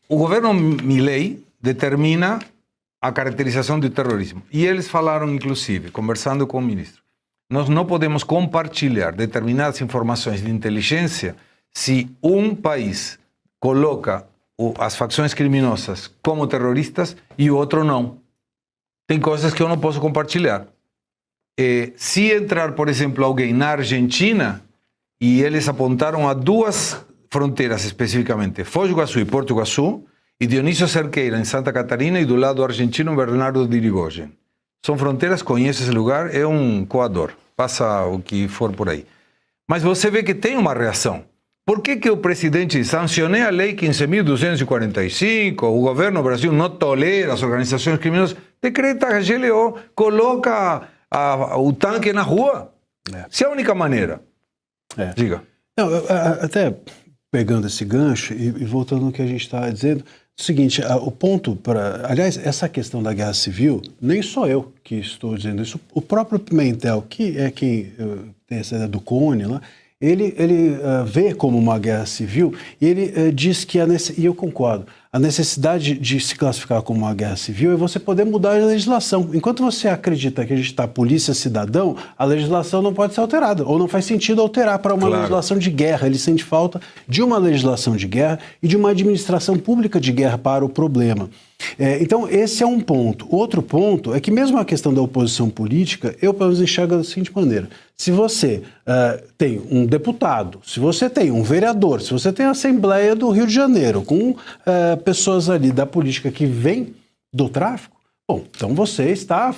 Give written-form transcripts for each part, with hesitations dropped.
o governo Milei determina a caracterização de terrorismo. E eles falaram, inclusive, conversando com o ministro, nós não podemos compartilhar determinadas informações de inteligência se um país coloca as facções criminosas como terroristas e o outro não. Tem coisas que eu não posso compartilhar. Se entrar, por exemplo, alguém na Argentina, e eles apontaram a duas fronteiras especificamente, Foz do Iguaçu e Porto Iguaçu, e Dionísio Cerqueira em Santa Catarina, e do lado argentino Bernardo de Irigoyen. São fronteiras, conhece esse lugar, é um coador, passa o que for por aí. Mas você vê que tem uma reação. Por que o presidente sancionou a lei 15.245, o governo do Brasil não tolera as organizações criminosas, decreta a GLO, coloca o tanque na rua? Se é a única maneira. Diga. Não, até pegando esse gancho e voltando ao que a gente estava dizendo, é o seguinte, o ponto para... Aliás, essa questão da guerra civil, nem sou eu que estou dizendo isso, o próprio Pimentel, que é quem tem essa ideia do Cone lá, ele vê como uma guerra civil e ele diz que, e eu concordo, a necessidade de se classificar como uma guerra civil é você poder mudar a legislação. Enquanto você acredita que a gente está polícia-cidadão, a legislação não pode ser alterada, ou não faz sentido alterar para uma legislação de guerra. Ele sente falta de uma legislação de guerra e de uma administração pública de guerra para o problema. Então, esse é um ponto. Outro ponto é que mesmo a questão da oposição política, eu pelo menos enxergo da seguinte maneira. Se você tem um deputado, se você tem um vereador, se você tem a Assembleia do Rio de Janeiro com pessoas ali da política que vêm do tráfico, bom, então você está,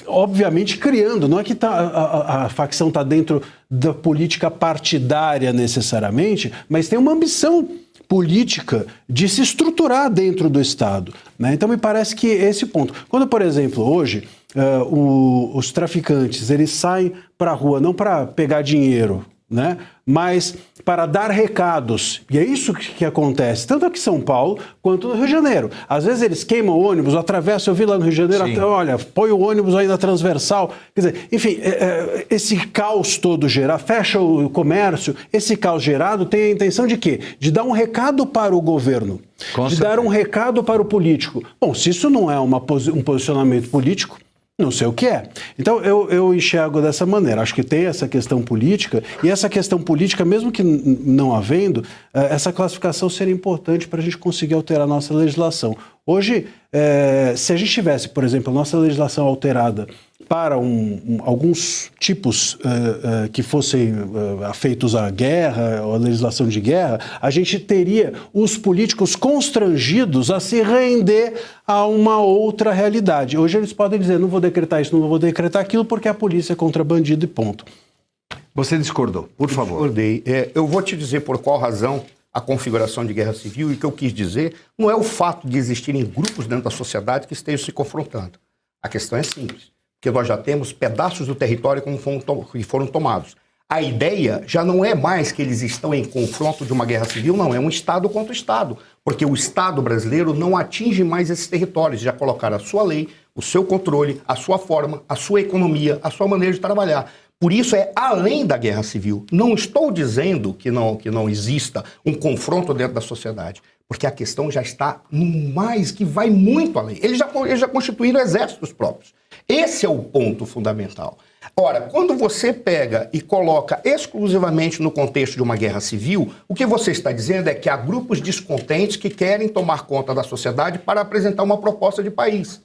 obviamente, criando. Não é que a facção está dentro da política partidária necessariamente, mas tem uma ambição política de se estruturar dentro do Estado, né? Então me parece que esse ponto. Quando, por exemplo, hoje os traficantes eles saem para a rua não para pegar dinheiro, né? Mas para dar recados. E é isso que acontece, tanto aqui em São Paulo quanto no Rio de Janeiro. Às vezes eles queimam o ônibus, atravessam, eu vi lá no Rio de Janeiro, olha, põe o ônibus aí na transversal. Quer dizer, enfim, esse caos todo gerado, fecha o comércio, esse caos gerado tem a intenção de quê? De dar um recado para o governo, de dar um recado para o político. Bom, se isso não é um posicionamento político, não sei o que é. Então, eu enxergo dessa maneira. Acho que tem essa questão política, e essa questão política, mesmo que não havendo, essa classificação seria importante para a gente conseguir alterar a nossa legislação. Hoje, se a gente tivesse, por exemplo, a nossa legislação alterada para alguns tipos que fossem afeitos à guerra, ou à legislação de guerra, a gente teria os políticos constrangidos a se render a uma outra realidade. Hoje eles podem dizer, não vou decretar isso, não vou decretar aquilo, porque a polícia é contra bandido e ponto. Você discordou, por favor. Discordei. Eu vou te dizer por qual razão a configuração de guerra civil, e o que eu quis dizer não é o fato de existirem grupos dentro da sociedade que estejam se confrontando. A questão é simples. Porque nós já temos pedaços do território que foram tomados. A ideia já não é mais que eles estão em confronto de uma guerra civil, não, é um Estado contra o Estado. Porque o Estado brasileiro não atinge mais esses territórios, já colocaram a sua lei, o seu controle, a sua forma, a sua economia, a sua maneira de trabalhar. Por isso é além da guerra civil. Não estou dizendo que não exista um confronto dentro da sociedade, porque a questão já está no mais, que vai muito além. Eles já constituíram exércitos próprios. Esse é o ponto fundamental. Ora, quando você pega e coloca exclusivamente no contexto de uma guerra civil, o que você está dizendo é que há grupos descontentes que querem tomar conta da sociedade para apresentar uma proposta de país.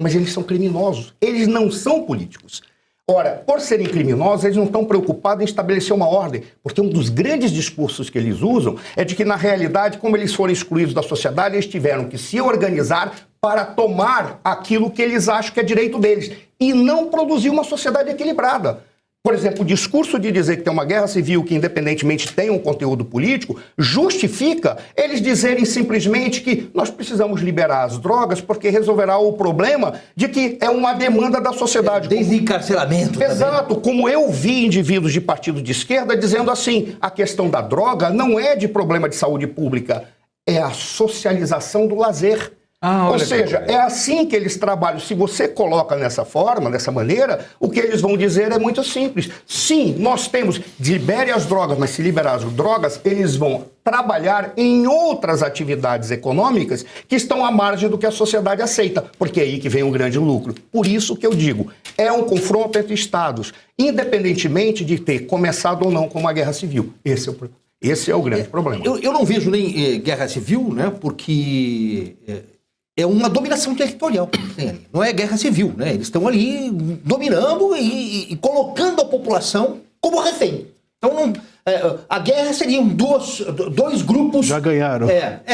Mas eles são criminosos, eles não são políticos. Ora, por serem criminosos, eles não estão preocupados em estabelecer uma ordem, porque um dos grandes discursos que eles usam é de que, na realidade, como eles foram excluídos da sociedade, eles tiveram que se organizar para tomar aquilo que eles acham que é direito deles e não produzir uma sociedade equilibrada. Por exemplo, o discurso de dizer que tem uma guerra civil que, independentemente, tem um conteúdo político, justifica eles dizerem simplesmente que nós precisamos liberar as drogas porque resolverá o problema de que é uma demanda da sociedade. Desencarcelamento. Exato. Como eu vi indivíduos de partido de esquerda dizendo assim, a questão da droga não é de problema de saúde pública, é a socialização do lazer. Ah, Ou olha que seja, coisa. é assim que eles trabalham. Se você coloca nessa forma, dessa maneira, o que eles vão dizer é muito simples. Sim, nós temos, libere as drogas, mas se liberar as drogas, eles vão trabalhar em outras atividades econômicas que estão à margem do que a sociedade aceita, porque é aí que vem um grande lucro. Por isso que eu digo, é um confronto entre Estados, independentemente de ter começado ou não com uma guerra civil. Esse é o grande problema. Eu não vejo nem guerra civil, né? Porque é uma dominação territorial que tem ali. Não é guerra civil, né? Eles estão ali dominando e colocando a população como refém. Então, a guerra seriam dois grupos... Já ganharam.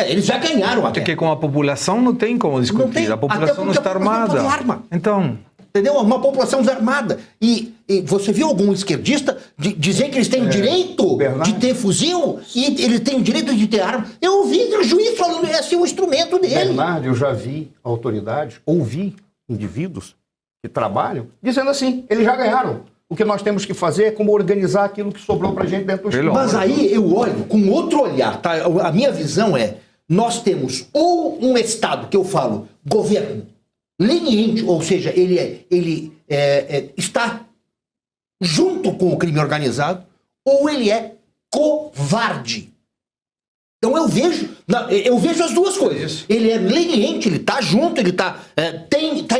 Eles já ganharam a Até guerra. que com a população não tem como discutir. Não tem, a população não até está porque a população armada. não tem arma. Então, Entendeu? Uma população desarmada. E você viu algum esquerdista dizer que eles têm o direito Bernardo. de ter fuzil e eles têm o direito de ter arma? Eu ouvi o juiz falando que esse é o instrumento dele. Bernardo, eu já vi autoridades, ouvi indivíduos que trabalham dizendo assim, eles já ganharam. O que nós temos que fazer é como organizar aquilo que sobrou pra gente dentro do Pelo Estado. Mas aí eu olho com outro olhar, tá? A minha visão é, nós temos ou um Estado, que eu falo, governo, leniente, ou seja, ele está junto com o crime organizado, ou ele é covarde. Então eu vejo as duas coisas. Ele é leniente, ele está junto, ele tá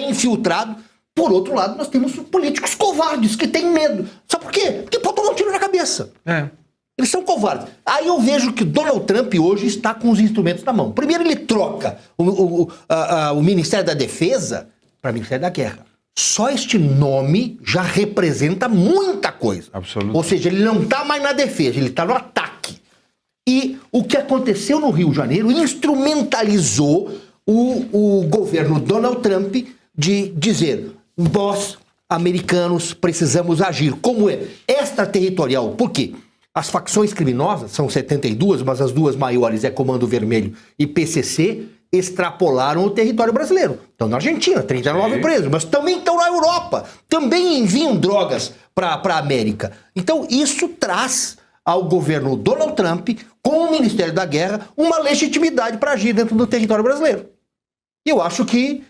infiltrado. Por outro lado, nós temos políticos covardes que têm medo. Sabe por quê? Porque pode tomar um tiro na cabeça. Eles são covardes. Aí eu vejo que Donald Trump hoje está com os instrumentos na mão. Primeiro ele troca o Ministério da Defesa para o Ministério da Guerra. Só este nome já representa muita coisa. Absolutamente. Ou seja, ele não está mais na defesa, ele está no ataque. E o que aconteceu no Rio de Janeiro instrumentalizou o governo Donald Trump de dizer: nós, americanos, precisamos agir. Como é extraterritorial. Por quê? As facções criminosas, são 72, mas as duas maiores é Comando Vermelho e PCC, extrapolaram o território brasileiro. Estão na Argentina, 39 presos, mas também estão na Europa. Também enviam drogas para a América. Então isso traz ao governo Donald Trump, com o Ministério da Guerra, uma legitimidade para agir dentro do território brasileiro. E eu acho que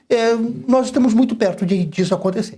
nós estamos muito perto disso acontecer.